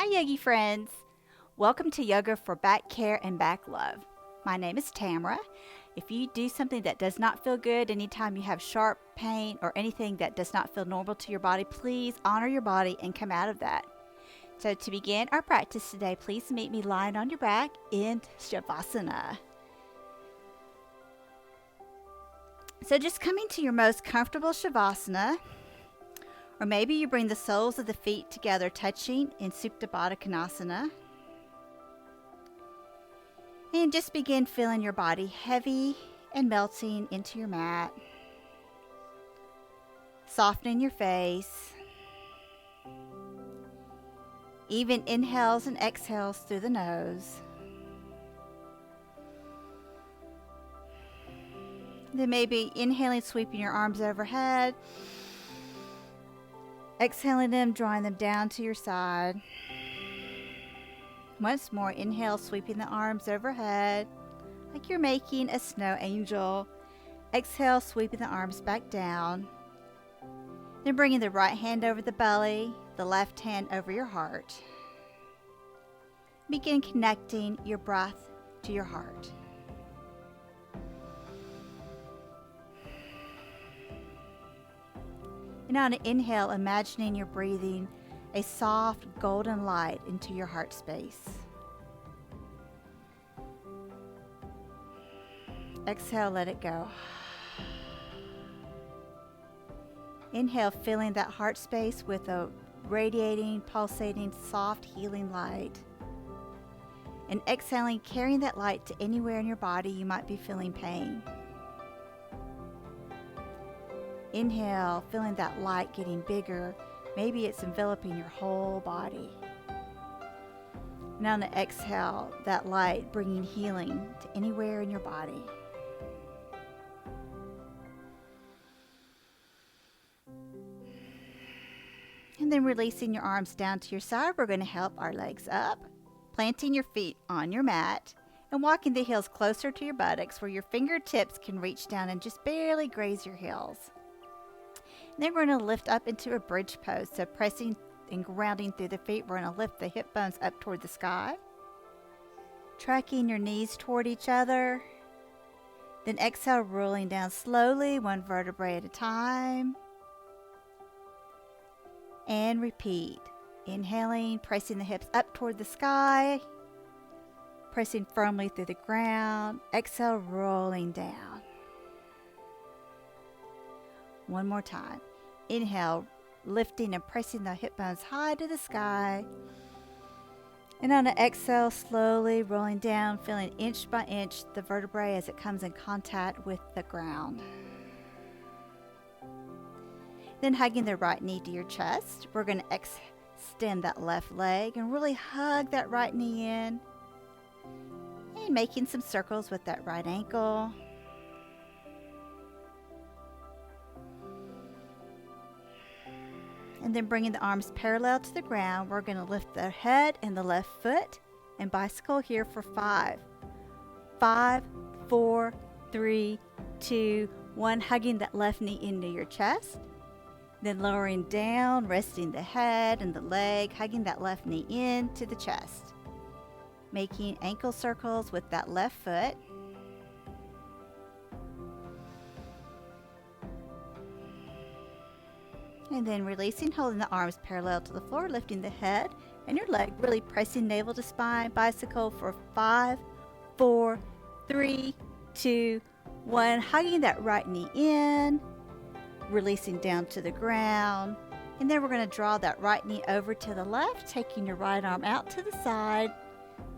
Hi, Yogi friends. Welcome to Yoga for Back Care and Back Love. My name is Tamara. If you do something that does not feel good, anytime you have sharp pain or anything that does not feel normal to your body, please honor your body and come out of that. So, to begin our practice today, please meet me lying on your back in Shavasana. So, just coming to your most comfortable Shavasana. Or maybe you bring the soles of the feet together, touching in Supta Baddha Konasana. And just begin feeling your body heavy and melting into your mat. Softening your face. Even inhales and exhales through the nose. Then maybe inhaling, sweeping your arms overhead. Exhaling them, drawing them down to your side. Once more, inhale, sweeping the arms overhead, like you're making a snow angel. Exhale, sweeping the arms back down. Then bringing the right hand over the belly, the left hand over your heart. Begin connecting your breath to your heart. And on an inhale, imagining you're breathing a soft golden light into your heart space. Exhale, let it go. Inhale, filling that heart space with a radiating, pulsating, soft, healing light. And exhaling, carrying that light to anywhere in your body you might be feeling pain. Inhale, feeling that light getting bigger. Maybe it's enveloping your whole body. Now on the exhale, that light bringing healing to anywhere in your body. And then releasing your arms down to your side, we're going to help our legs up, planting your feet on your mat and walking the heels closer to your buttocks where your fingertips can reach down and just barely graze your heels. Then we're going to lift up into a bridge pose. So pressing and grounding through the feet, we're going to lift the hip bones up toward the sky. Tracking your knees toward each other. Then exhale, rolling down slowly, one vertebrae at a time. And repeat. Inhaling, pressing the hips up toward the sky. Pressing firmly through the ground. Exhale, rolling down. One more time. Inhale, lifting and pressing the hip bones high to the sky. And on an exhale, slowly rolling down, feeling inch by inch the vertebrae as it comes in contact with the ground. Then hugging the right knee to your chest, we're going to extend that left leg and really hug that right knee in. And making some circles with that right ankle. And then bringing the arms parallel to the ground, we're going to lift the head and the left foot and bicycle here for 5. 5, 4, 3, 2, 1. Hugging that left knee into your chest. Then lowering down, resting the head and the leg, hugging that left knee into the chest. Making ankle circles with that left foot. And then releasing, holding the arms parallel to the floor, lifting the head and your leg, really pressing navel to spine, bicycle for 5, 4, 3, 2, 1. Hugging that right knee in, releasing down to the ground. And then we're going to draw that right knee over to the left, taking your right arm out to the side,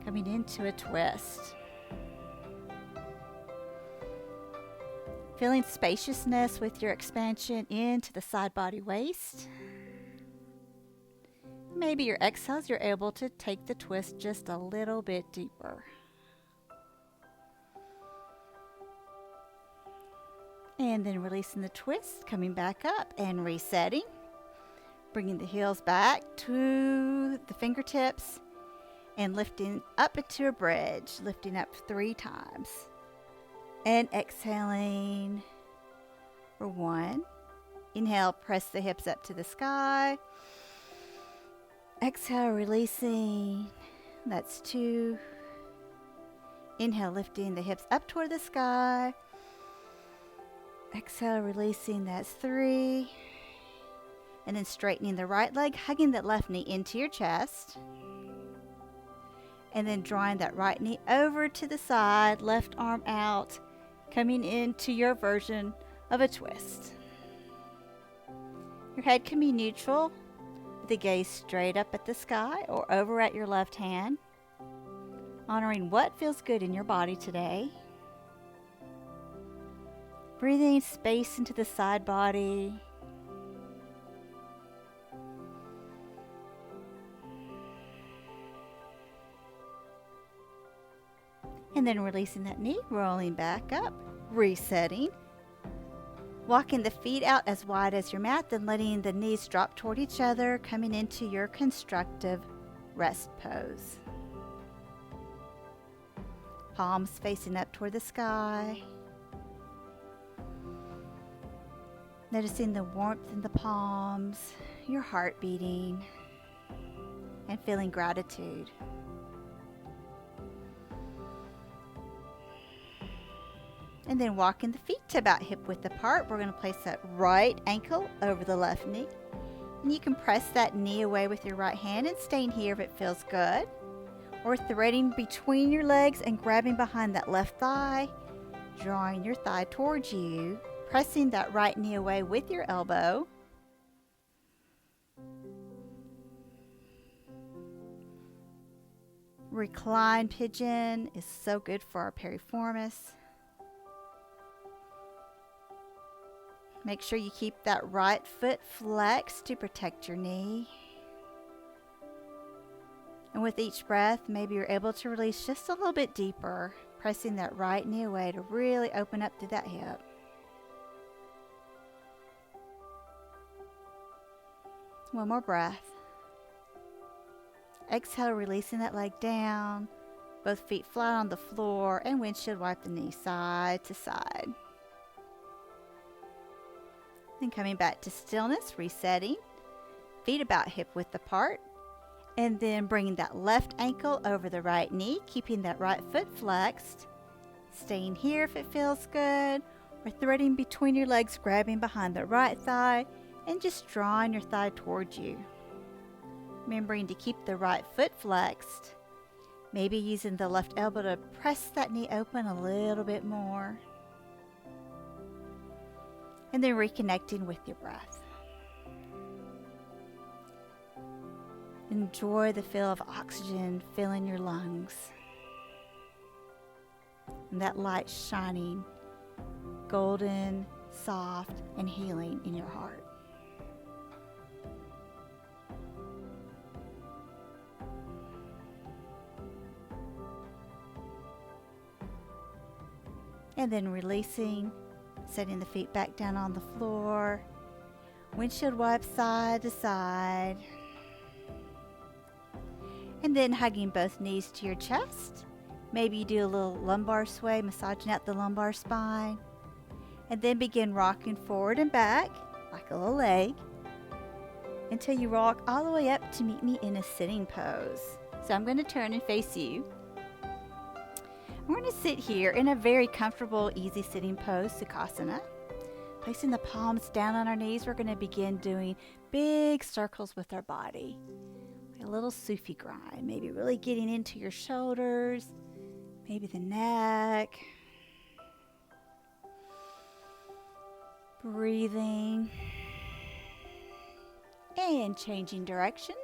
coming into a twist. Feeling spaciousness with your expansion into the side body waist. Maybe your exhales, you're able to take the twist just a little bit deeper. And then releasing the twist, coming back up and resetting. Bringing the heels back to the fingertips and lifting up into a bridge, lifting up 3 times. And exhaling for 1. Inhale, press the hips up to the sky. Exhale, releasing. That's 2. Inhale, lifting the hips up toward the sky. Exhale, releasing. That's 3. And then straightening the right leg, hugging that left knee into your chest. And then drawing that right knee over to the side, left arm out, coming into your version of a twist. Your head can be neutral, with the gaze straight up at the sky or over at your left hand, honoring what feels good in your body today. Breathing space into the side body. And then releasing that knee, rolling back up, resetting. Walking the feet out as wide as your mat, then letting the knees drop toward each other, coming into your constructive rest pose. Palms facing up toward the sky. Noticing the warmth in the palms, your heart beating, and feeling gratitude. And then walking the feet to about hip width apart. We're going to place that right ankle over the left knee. And you can press that knee away with your right hand and staying here if it feels good. Or threading between your legs and grabbing behind that left thigh, drawing your thigh towards you, pressing that right knee away with your elbow. Recline pigeon is so good for our piriformis. Make sure you keep that right foot flexed to protect your knee. And with each breath, maybe you're able to release just a little bit deeper, pressing that right knee away to really open up through that hip. One more breath. Exhale, releasing that leg down, both feet flat on the floor, and windshield wipe the knee side to side. Then coming back to stillness, resetting, feet about hip width apart, and then bringing that left ankle over the right knee, keeping that right foot flexed, staying here if it feels good, or threading between your legs, grabbing behind the right thigh, and just drawing your thigh towards you. Remembering to keep the right foot flexed, maybe using the left elbow to press that knee open a little bit more. And then reconnecting with your breath. Enjoy the feel of oxygen filling your lungs. And that light shining, golden, soft, and healing in your heart. And then releasing, setting the feet back down on the floor. Windshield wipe side to side. And then hugging both knees to your chest. Maybe you do a little lumbar sway, massaging out the lumbar spine. And then begin rocking forward and back, like a little leg, until you rock all the way up to meet me in a sitting pose. So I'm going to turn and face you. We're going to sit here in a very comfortable, easy sitting pose, Sukhasana. Placing the palms down on our knees, we're going to begin doing big circles with our body. Like a little Sufi grind, maybe really getting into your shoulders, maybe the neck. Breathing and changing directions.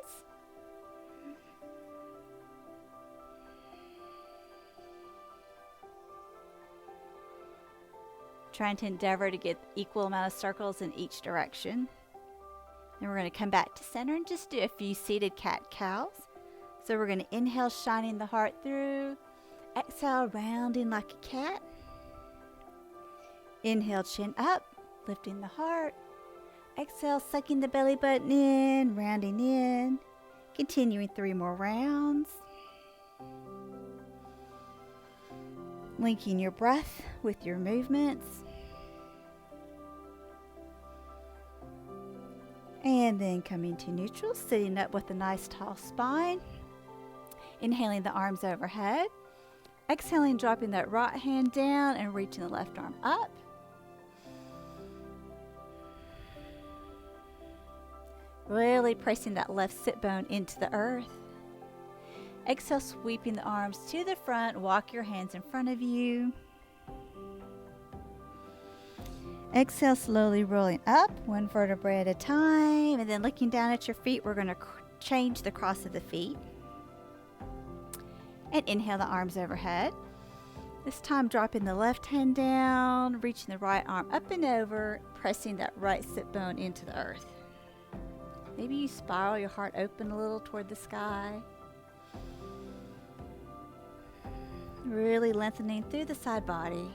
Trying to endeavor to get equal amount of circles in each direction. Then we're going to come back to center and just do a few seated cat-cows. So we're going to inhale, shining the heart through. Exhale, rounding like a cat. Inhale, chin up, lifting the heart. Exhale, sucking the belly button in, rounding in. Continuing 3 more rounds. Linking your breath with your movements. And then coming to neutral, sitting up with a nice tall spine. Inhaling the arms overhead. Exhaling, dropping that right hand down and reaching the left arm up. Really pressing that left sit bone into the earth. Exhale, sweeping the arms to the front. Walk your hands in front of you. Exhale, slowly rolling up, one vertebrae at a time. And then looking down at your feet, we're going to change the cross of the feet. And inhale the arms overhead. This time dropping the left hand down, reaching the right arm up and over, pressing that right sit bone into the earth. Maybe you spiral your heart open a little toward the sky. Really lengthening through the side body.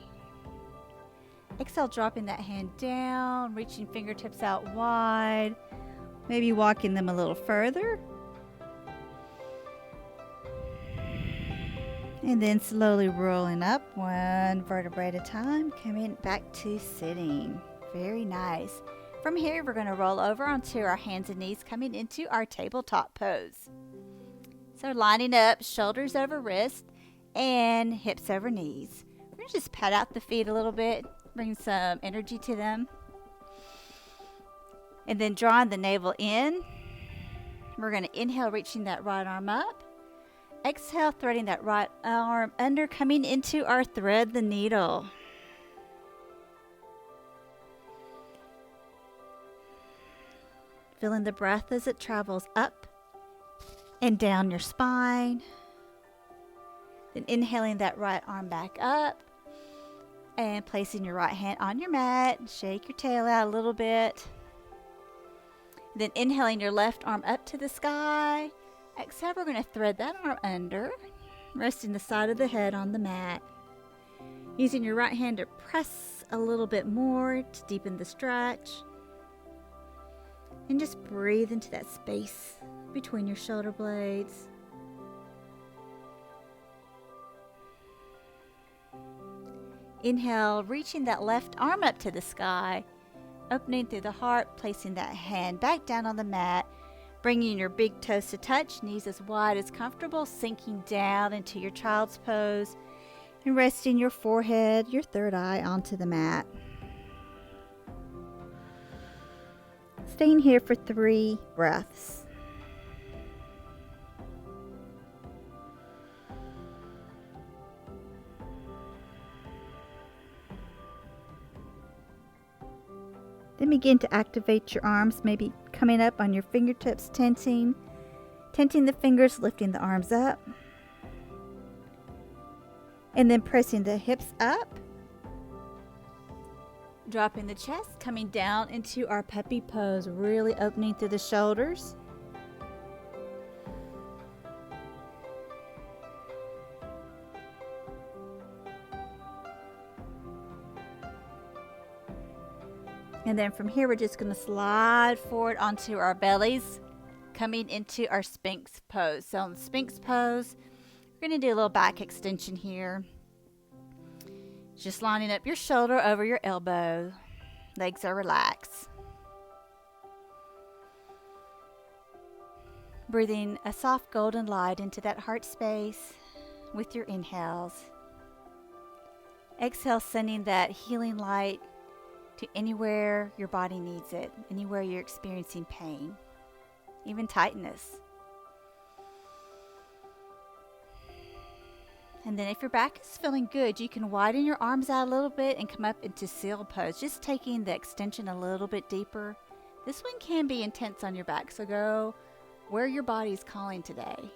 Exhale, dropping that hand down, reaching fingertips out wide. Maybe walking them a little further. And then slowly rolling up, one vertebrae at a time, coming back to sitting. Very nice. From here, we're going to roll over onto our hands and knees, coming into our tabletop pose. So lining up, shoulders over wrist and hips over knees. We're going to just pat out the feet a little bit, bring some energy to them. And then drawing the navel in. We're going to inhale, reaching that right arm up. Exhale, threading that right arm under, coming into our thread the needle. Feeling the breath as it travels up and down your spine. Then inhaling that right arm back up and placing your right hand on your mat. Shake your tail out a little bit. Then inhaling your left arm up to the sky. Exhale, we're going to thread that arm under, resting the side of the head on the mat. Using your right hand to press a little bit more to deepen the stretch. And just breathe into that space between your shoulder blades. Inhale, reaching that left arm up to the sky, opening through the heart, placing that hand back down on the mat, bringing your big toes to touch, knees as wide as comfortable, sinking down into your child's pose, and resting your forehead, your third eye onto the mat. Staying here for 3 breaths. Then begin to activate your arms, maybe coming up on your fingertips, tenting the fingers, lifting the arms up. And then pressing the hips up. Dropping the chest, coming down into our puppy pose, really opening through the shoulders. And then from here, we're just going to slide forward onto our bellies, coming into our Sphinx pose. So in the Sphinx pose, we're going to do a little back extension here. Just lining up your shoulder over your elbow. Legs are relaxed. Breathing a soft golden light into that heart space with your inhales. Exhale, sending that healing light to anywhere your body needs it, anywhere you're experiencing pain, even tightness. And then if your back is feeling good, you can widen your arms out a little bit and come up into seal pose, just taking the extension a little bit deeper. This one can be intense on your back, so go where your body is calling today.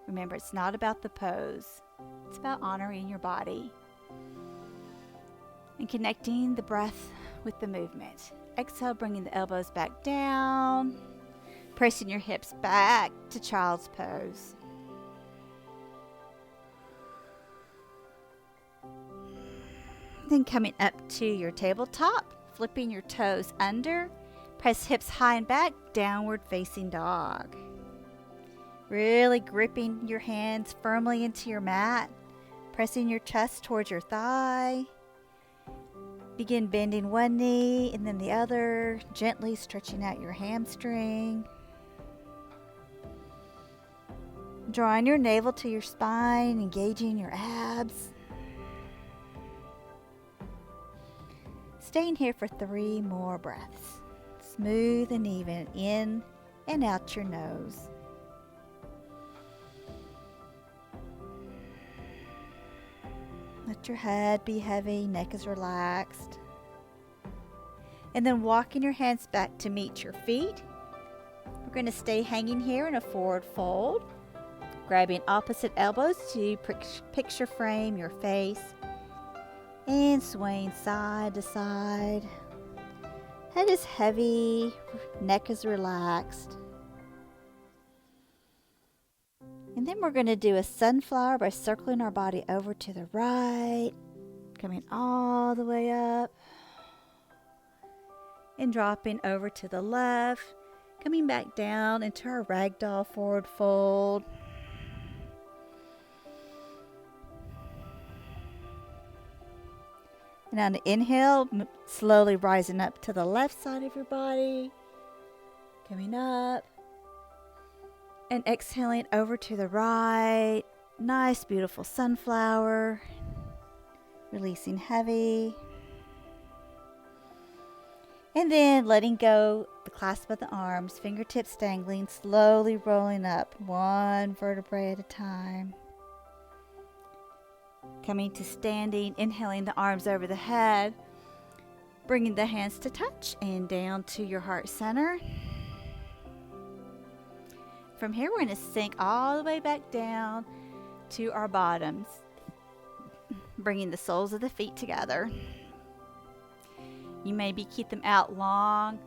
Remember, it's not about the pose. It's about honoring your body and connecting the breath with the movement. Exhale, bringing the elbows back down, pressing your hips back to child's pose. Then coming up to your tabletop, flipping your toes under, press hips high and back, downward facing dog. Really gripping your hands firmly into your mat, pressing your chest towards your thigh. Begin bending one knee and then the other, gently stretching out your hamstring. Drawing your navel to your spine, engaging your abs. Staying here for 3 more breaths. Smooth and even, in and out your nose. Let your head be heavy, neck is relaxed. And then walking your hands back to meet your feet. We're going to stay hanging here in a forward fold. Grabbing opposite elbows to picture frame your face. And swaying side to side. Head is heavy, neck is relaxed. And then we're going to do a sunflower by circling our body over to the right, coming all the way up, and dropping over to the left, coming back down into our ragdoll forward fold. And on the inhale, slowly rising up to the left side of your body, coming up. And exhaling over to the right. Nice, beautiful sunflower. Releasing heavy. And then letting go the clasp of the arms, fingertips dangling, slowly rolling up, 1 vertebrae at a time. Coming to standing, inhaling the arms over the head. Bringing the hands to touch and down to your heart center. From here, we're going to sink all the way back down to our bottoms, bringing the soles of the feet together. You maybe keep them out long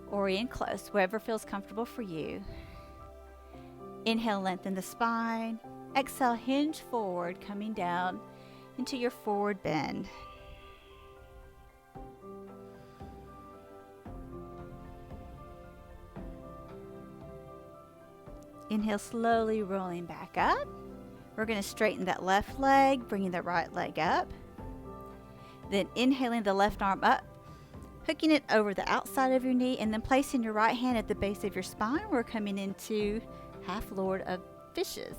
or in close, wherever feels comfortable for you. Inhale, lengthen the spine. Exhale, hinge forward, coming down into your forward bend. Inhale, slowly rolling back up. We're going to straighten that left leg, bringing the right leg up. Then inhaling the left arm up, hooking it over the outside of your knee, and then placing your right hand at the base of your spine. We're coming into half Lord of Fishes.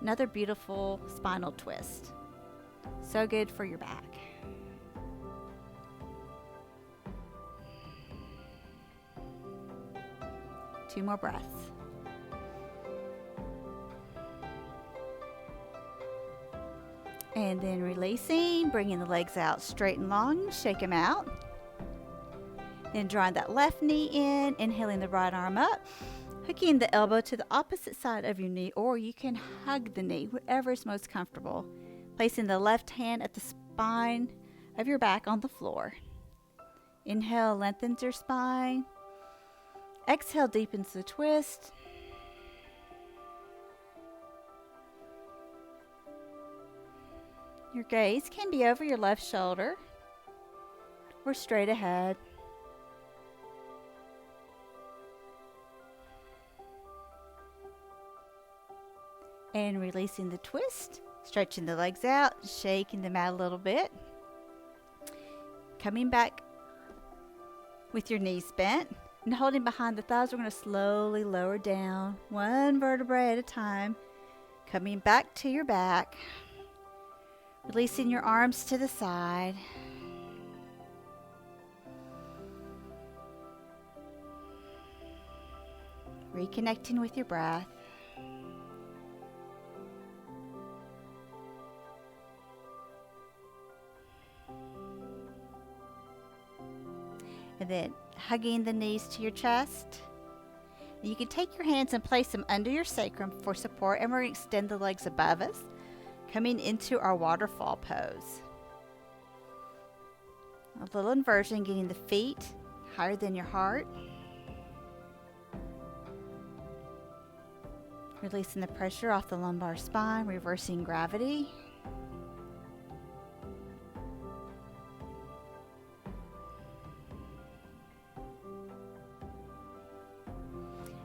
Another beautiful spinal twist. So good for your back. Two more breaths. And then releasing, bringing the legs out straight and long, shake them out. Then drawing that left knee in, inhaling the right arm up, hooking the elbow to the opposite side of your knee, or you can hug the knee, whatever is most comfortable. Placing the left hand at the spine of your back on the floor. Inhale, lengthens your spine. Exhale, deepens the twist. Your gaze can be over your left shoulder or straight ahead. And releasing the twist, stretching the legs out, shaking them out a little bit. Coming back with your knees bent and holding behind the thighs, we're going to slowly lower down, 1 vertebrae at a time. Coming back to your back. Releasing your arms to the side. Reconnecting with your breath. And then hugging the knees to your chest. You can take your hands and place them under your sacrum for support, and we're going to extend the legs above us. Coming into our waterfall pose. A little inversion, getting the feet higher than your heart. Releasing the pressure off the lumbar spine, reversing gravity.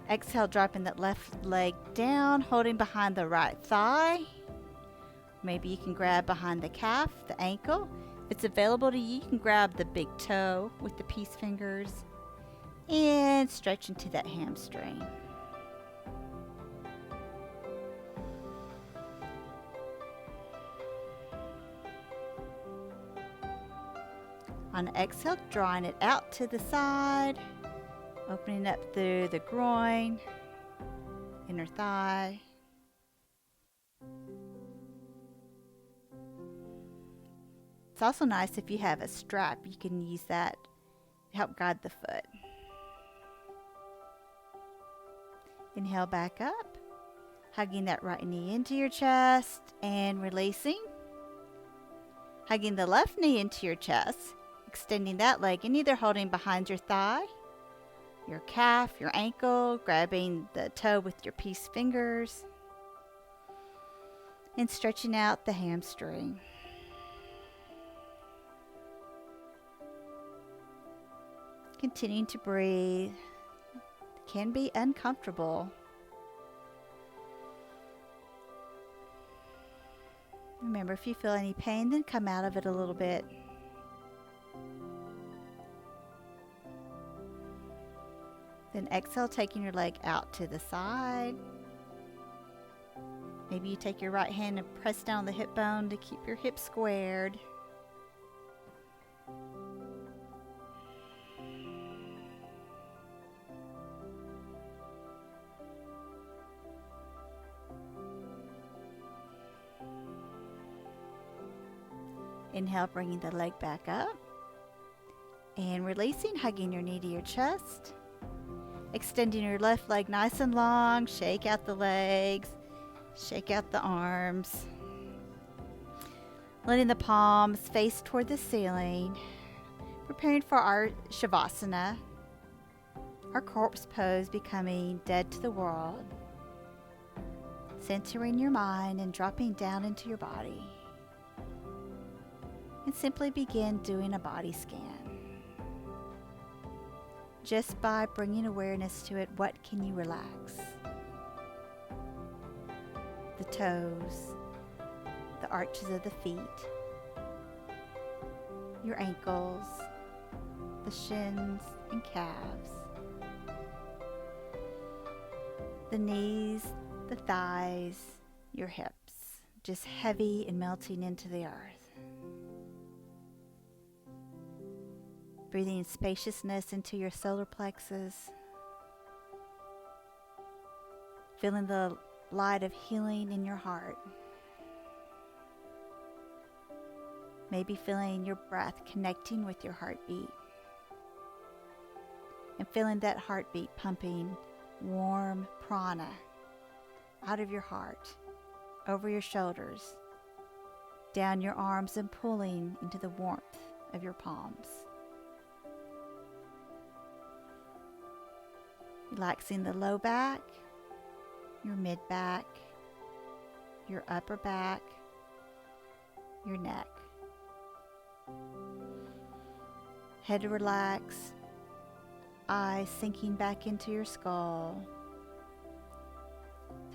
Exhale, dropping that left leg down, holding behind the right thigh. Maybe you can grab behind the calf, the ankle. If it's available to you, you can grab the big toe with the peace fingers and stretch into that hamstring. On the exhale, drawing it out to the side, opening up through the groin, inner thigh. It's also nice if you have a strap, you can use that to help guide the foot. Inhale back up, hugging that right knee into your chest and releasing. Hugging the left knee into your chest, extending that leg and either holding behind your thigh, your calf, your ankle, grabbing the toe with your peace fingers, and stretching out the hamstring. Continuing to breathe. It can be uncomfortable. Remember, if you feel any pain, then come out of it a little bit. Then exhale, taking your leg out to the side. Maybe you take your right hand and press down the hip bone to keep your hips squared. Inhale, bringing the leg back up. And releasing, hugging your knee to your chest. Extending your left leg nice and long. Shake out the legs. Shake out the arms. Letting the palms face toward the ceiling. Preparing for our Shavasana. Our corpse pose, becoming dead to the world. Centering your mind and dropping down into your body. And simply begin doing a body scan. Just by bringing awareness to it, what can you relax? The toes, the arches of the feet, your ankles, the shins and calves, the knees, the thighs, your hips, just heavy and melting into the earth. Breathing spaciousness into your solar plexus. Feeling the light of healing in your heart. Maybe feeling your breath connecting with your heartbeat. And feeling that heartbeat pumping warm prana out of your heart, over your shoulders, down your arms and pulling into the warmth of your palms. Relaxing the low back, your mid back, your upper back, your neck. Head relaxed, eyes sinking back into your skull,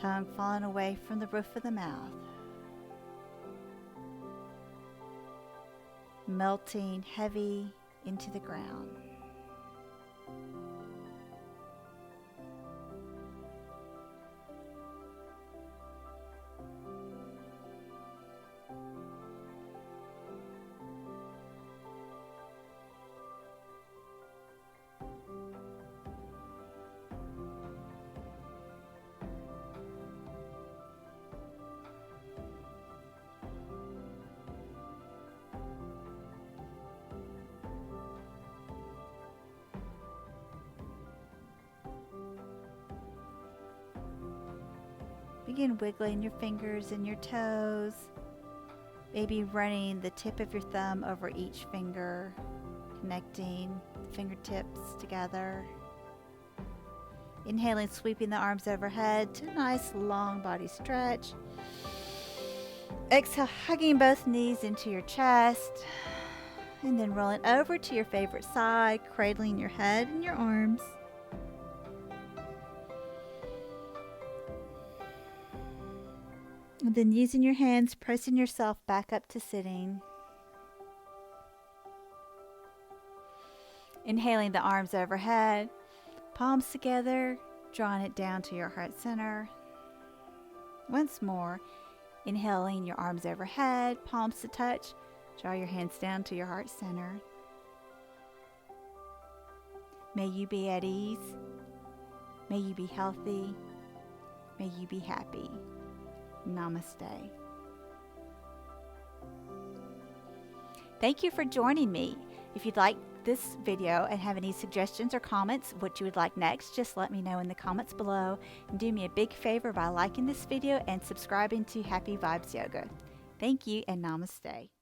tongue falling away from the roof of the mouth. Melting heavy into the ground. Begin wiggling your fingers and your toes, maybe running the tip of your thumb over each finger, connecting the fingertips together. Inhaling, sweeping the arms overhead to a nice long body stretch. Exhale, hugging both knees into your chest, and then rolling over to your favorite side, cradling your head and your arms. And then using your hands, pressing yourself back up to sitting. Inhaling the arms overhead, palms together, drawing it down to your heart center. Once more, inhaling your arms overhead, palms to touch, draw your hands down to your heart center. May you be at ease. May you be healthy. May you be happy. Namaste. Thank you for joining me. If you'd like this video and have any suggestions or comments, what you would like next, just let me know in the comments below. And do me a big favor by liking this video and subscribing to Happy Vibes Yoga. Thank you and namaste.